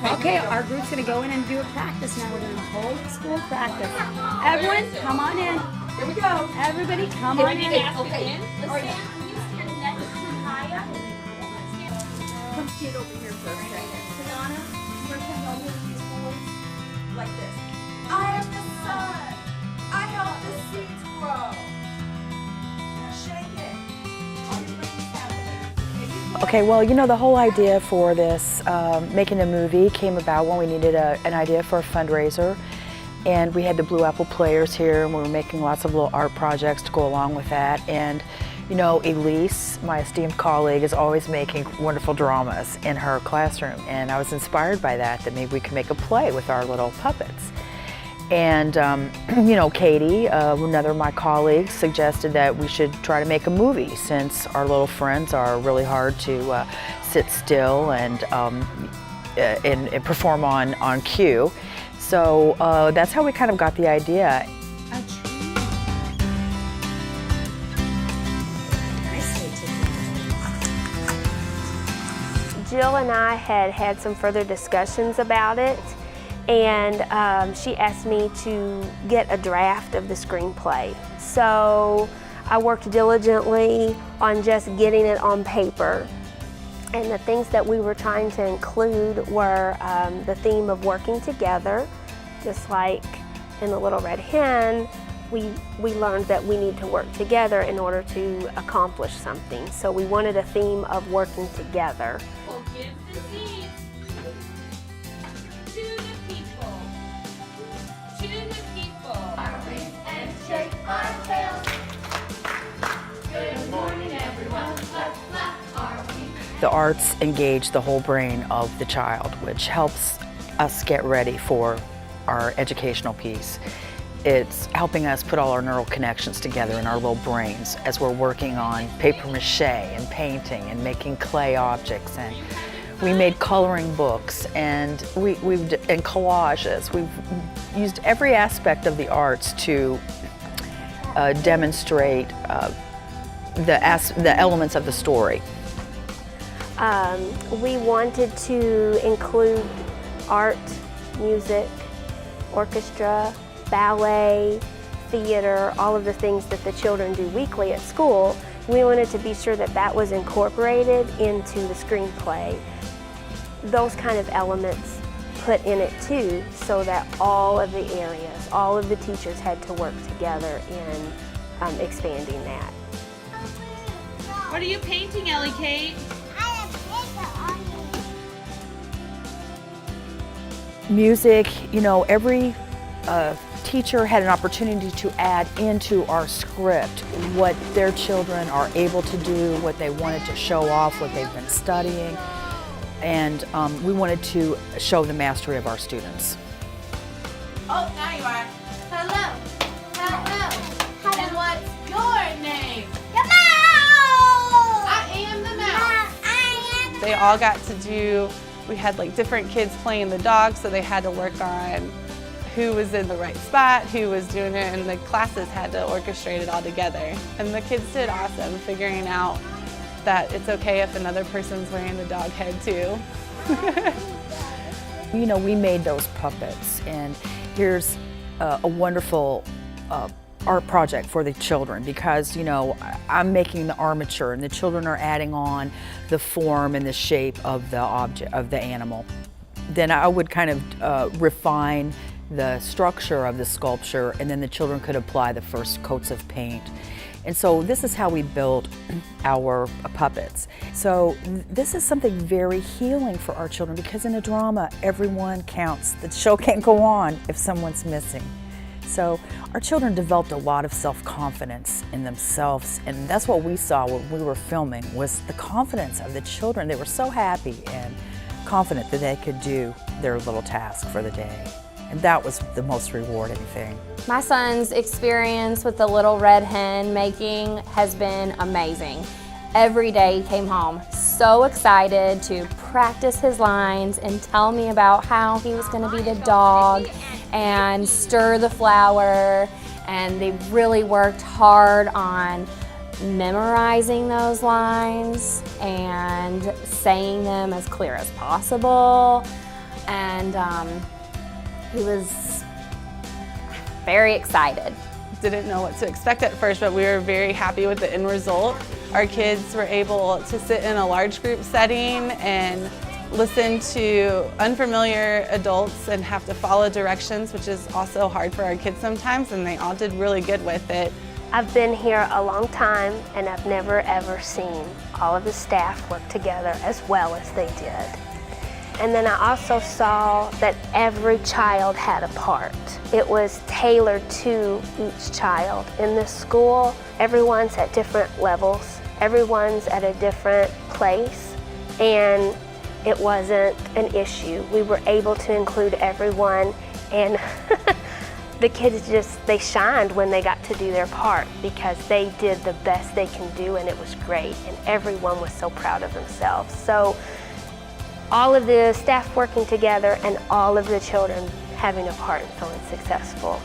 Okay, our group's gonna go in and do a practice now. We're gonna hold school practice. Everyone, come on in. Here we go. Everybody, come on in. Okay. Let's stand. Can you stand next to Kaya? Come stand over here for a second. Tiana, you're gonna hold these boys Like this. I am the sun. I help the seeds grow. Now shake it. All your brains happening. Okay, well, you know, the whole idea for this, making a movie, came about when we needed an idea for a fundraiser. And we had the Blue Apple Players here, and we were making lots of little art projects to go along with that. And, you know, Elise, my esteemed colleague, is always making wonderful dramas in her classroom. And I was inspired by that maybe we could make a play with our little puppets. And, you know, Katie, another of my colleagues, suggested that we should try to make a movie since our little friends are really hard to sit still and perform on cue. So that's how we kind of got the idea. Jill and I had some further discussions about it, and she asked me to get a draft of the screenplay. So I worked diligently on just getting it on paper. And the things that we were trying to include were the theme of working together. Just like in the Little Red Hen, we learned that we need to work together in order to accomplish something. So we wanted a theme of working together. will give the seeds to the people. To the people. Our wings and shake our tails. Good morning, everyone. Let's flap our wings. The arts engage the whole brain of the child, which helps us get ready for our educational piece. It's helping us put all our neural connections together in our little brains as we're working on paper mache and painting and making clay objects. And we made coloring books and and collages. We've used every aspect of the arts to demonstrate the elements of the story. We wanted to include art, music, orchestra, ballet, theater, all of the things that the children do weekly at school. We wanted to be sure that that was incorporated into the screenplay. Those kind of elements put in it too, so that all of the areas, all of the teachers had to work together in expanding that. What are you painting, Ellie Kate? Music, you know, every teacher had an opportunity to add into our script what their children are able to do, what they wanted to show off, what they've been studying, and we wanted to show the mastery of our students. Oh, now you are. Hello. Hello. And what's your name? The mouse! I am the mouse. They all got to do, we had like different kids playing the dog, so they had to work on who was in the right spot, who was doing it, and the classes had to orchestrate it all together. And the kids did awesome figuring out that it's okay if another person's wearing the dog head too. You know, we made those puppets, and here's a wonderful art project for the children, because, you know, I'm making the armature and the children are adding on the form and the shape of the object, of the animal. Then I would kind of refine the structure of the sculpture, and then the children could apply the first coats of paint. And so this is how we built our puppets. So this is something very healing for our children, because in a drama, everyone counts. The show can't go on if someone's missing. So our children developed a lot of self-confidence in themselves, and that's what we saw when we were filming, was the confidence of the children. They were so happy and confident that they could do their little task for the day. And that was the most rewarding thing. My son's experience with the Little Red Hen making has been amazing. Every day he came home so excited to practice his lines and tell me about how he was going to be the dog and stir the flour, and they really worked hard on memorizing those lines and saying them as clear as possible. and he was very excited. Didn't know what to expect at first, but we were very happy with the end result. Our kids were able to sit in a large group setting and listen to unfamiliar adults and have to follow directions, which is also hard for our kids sometimes, and they all did really good with it. I've been here a long time, and I've never ever seen all of the staff work together as well as they did. And then I also saw that every child had a part. It was tailored to each child. In this school, everyone's at different levels. Everyone's at a different place, and it wasn't an issue. We were able to include everyone, and the kids they shined when they got to do their part because they did the best they can do, and it was great, and everyone was so proud of themselves. So all of the staff working together and all of the children having a part and feeling successful.